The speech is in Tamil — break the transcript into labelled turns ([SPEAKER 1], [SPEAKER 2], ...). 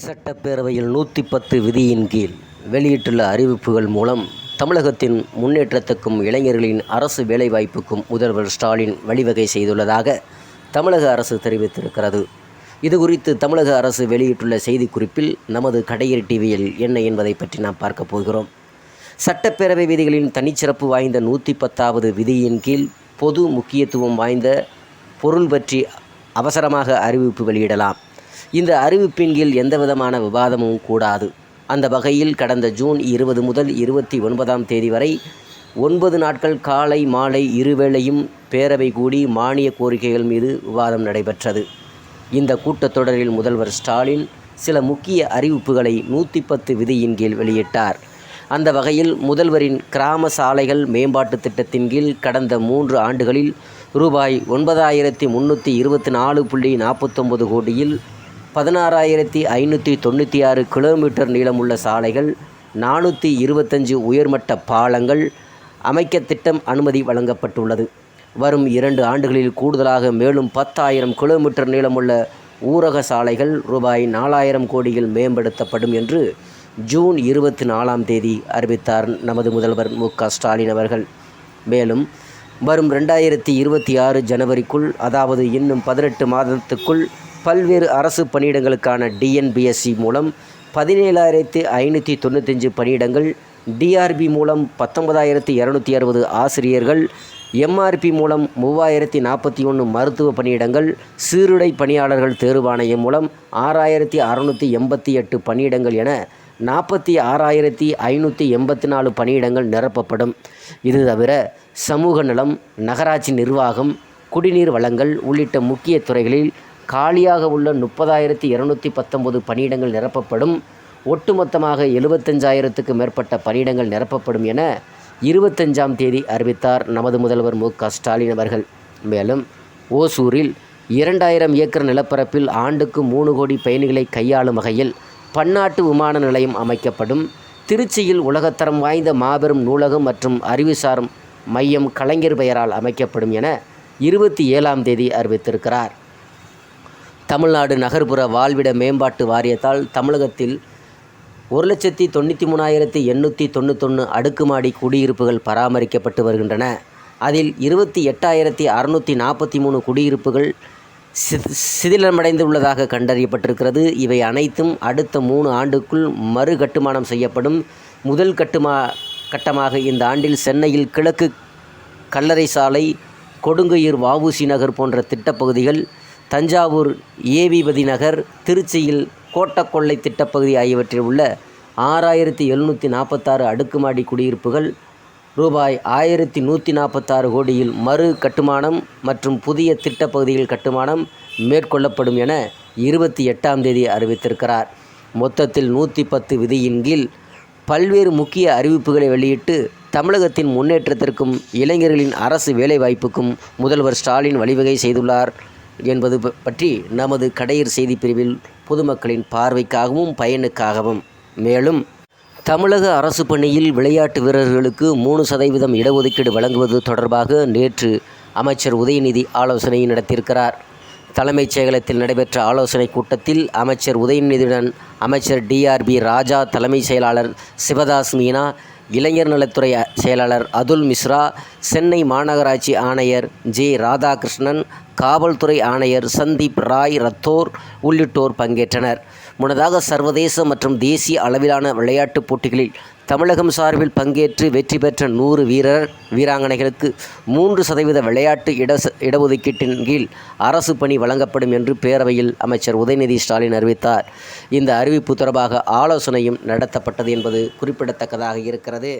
[SPEAKER 1] சட்டப்பேரவையில் 110 விதியின் கீழ் வெளியிட்டுள்ள அறிவிப்புகள் மூலம் தமிழகத்தின் முன்னேற்றத்துக்கும் இளைஞர்களின் அரசு வேலைவாய்ப்புக்கும் முதல்வர் ஸ்டாலின் வழிவகை செய்துள்ளதாக தமிழக அரசு தெரிவித்திருக்கிறது. இதுகுறித்து தமிழக அரசு வெளியிட்டுள்ள செய்திக்குறிப்பில் நமது கடையரி டிவியில் என்ன என்பதை பற்றி நாம் பார்க்க போகிறோம். சட்டப்பேரவை விதிகளின் தனிச்சிறப்பு வாய்ந்த 110வது விதியின் கீழ் பொது முக்கியத்துவம் வாய்ந்த பொருள் பற்றி அவசரமாக அறிவிப்பு வெளியிடலாம். இந்த அறிவிப்பின் கீழ் எந்தவிதமான விவாதமும் கூடாது. அந்த வகையில் கடந்த ஜூன் 20 முதல் 29ஆம் தேதி வரை 9 நாட்கள் காலை மாலை இருவேளையும் பேரவை கூடி மானிய கோரிக்கைகள் மீது விவாதம் நடைபெற்றது. இந்த கூட்டத்தொடரில் முதல்வர் ஸ்டாலின் சில முக்கிய அறிவிப்புகளை 110 விதியின் கீழ் வெளியிட்டார். அந்த வகையில் முதல்வரின் கிராம சாலைகள் மேம்பாட்டு திட்டத்தின் கீழ் கடந்த 3 ஆண்டுகளில் ரூபாய் 9324.49 கோடியில் 16,596 கிலோமீட்டர் நீளமுள்ள சாலைகள், 425 உயர்மட்ட பாலங்கள் அமைக்க திட்டம் அனுமதி வழங்கப்பட்டுள்ளது. வரும் 2 ஆண்டுகளில் கூடுதலாக மேலும் 10,000 கிலோமீட்டர் நீளமுள்ள ஊரக சாலைகள் ரூபாய் 4,000 கோடியில் மேம்படுத்தப்படும் என்று ஜூன் 24ஆம் தேதி அறிவித்தார் நமது முதல்வர் மு.க. ஸ்டாலின் அவர்கள். மேலும் வரும் 2026 ஜனவரிக்குள், அதாவது இன்னும் 18 மாதத்துக்குள் பல்வேறு அரசு பணியிடங்களுக்கான டிஎன்பிஎஸ்சி மூலம் 17,595 பணியிடங்கள், டிஆர்பி மூலம் 19,260 ஆசிரியர்கள், எம்ஆர்பி மூலம் 3,041 மருத்துவ பணியிடங்கள், சீருடை பணியாளர்கள் தேர்வாணையம் மூலம் 6,688 பணியிடங்கள் என 46,584 பணியிடங்கள் நிரப்பப்படும். இது தவிர சமூக நலம், நகராட்சி நிர்வாகம், குடிநீர் வழங்கல் உள்ளிட்ட முக்கிய துறைகளில் காலியாக உள்ள 30,219 பணியிடங்கள் நிரப்பப்படும். ஒட்டுமொத்தமாக 75,000க்கு மேற்பட்ட பணியிடங்கள் நிரப்பப்படும் என 25ஆம் தேதி அறிவித்தார் நமது முதல்வர் மு.க. ஸ்டாலின் அவர்கள். மேலும் ஓசூரில் 2,000 ஏக்கர் நிலப்பரப்பில் ஆண்டுக்கு 3 கோடி பயணிகளை கையாளும் வகையில் பன்னாட்டு விமான நிலையம் அமைக்கப்படும். திருச்சியில் உலகத்தரம் வாய்ந்த மாபெரும் நூலகம் மற்றும் அறிவுசார் மையம் கலைஞர் பெயரால் அமைக்கப்படும் என 27ஆம் தேதி அறிவித்திருக்கிறார். தமிழ்நாடு நகர்ப்புற வாழ்விட மேம்பாட்டு வாரியத்தால் தமிழகத்தில் 1,93,891 அடுக்குமாடி குடியிருப்புகள் பராமரிக்கப்பட்டு வருகின்றன. அதில் 28,643 குடியிருப்புகள் சிதிலமடைந்துள்ளதாக கண்டறியப்பட்டிருக்கிறது. இவை அனைத்தும் அடுத்த 3 ஆண்டுக்குள் மறு கட்டுமானம் செய்யப்படும். முதல் கட்டமாக இந்த ஆண்டில் சென்னையில் கிழக்கு கல்லறை சாலை, கொடுங்கையூர் வ.உ.சி. நகர் போன்ற திட்டப்பகுதிகள், தஞ்சாவூர் ஏவிபதி நகர், திருச்சியில் கோட்டக்கொள்ளை திட்டப்பகுதி ஆகியவற்றில் உள்ள 6,746 அடுக்குமாடி குடியிருப்புகள் ரூபாய் 1,146 கோடியில் மறு கட்டுமானம் மற்றும் புதிய திட்டப்பகுதிகள் கட்டுமானம் மேற்கொள்ளப்படும் என 28ஆம் தேதி அறிவித்திருக்கிறார். மொத்தத்தில் 110 விதியின் கீழ் பல்வேறு முக்கிய அறிவிப்புகளை வெளியிட்டு தமிழகத்தின் முன்னேற்றத்திற்கும் இளைஞர்களின் அரசு வேலைவாய்ப்புக்கும் முதல்வர் ஸ்டாலின் வழிவகை செய்துள்ளார் என்பது பற்றி நமது கடையர் செய்தி பிரிவில் பொதுமக்களின் பார்வைக்காகவும் பயனுக்காகவும். மேலும் தமிழக அரசு பணியில் விளையாட்டு வீரர்களுக்கு 3% இடஒதுக்கீடு வழங்குவது தொடர்பாக நேற்று அமைச்சர் உதயநிதி ஆலோசனை நடத்தியிருக்கிறார். தலைமைச் செயலகத்தில் நடைபெற்ற ஆலோசனை கூட்டத்தில் அமைச்சர் உதயநிதியுடன் அமைச்சர் டிஆர்பி ராஜா, தலைமை செயலாளர் சிவதாஸ் மீனா, இளைஞர் நலத்துறை செயலாளர் அதுல் மிஸ்ரா, சென்னை மாநகராட்சி ஆணையர் ஜே. ராதாகிருஷ்ணன், காவல்துறை ஆணையர் சந்தீப் ராய் ரத்தோர் உள்ளிட்டோர் பங்கேற்றனர். முன்னதாக சர்வதேச மற்றும் தேசிய அளவிலான விளையாட்டுப் போட்டிகளில் தமிழகம் சார்பில் பங்கேற்று வெற்றி பெற்ற 100 வீராங்கனைகளுக்கு 3% விளையாட்டு இடஒதுக்கீட்டின் கீழ் அரசு பணி வழங்கப்படும் என்று பேரவையில் அமைச்சர் உதயநிதி ஸ்டாலின் அறிவித்தார். இந்த அறிவிப்பு தொடர்பாக ஆலோசனையும் நடத்தப்பட்டது என்பது குறிப்பிடத்தக்கதாக இருக்கிறது.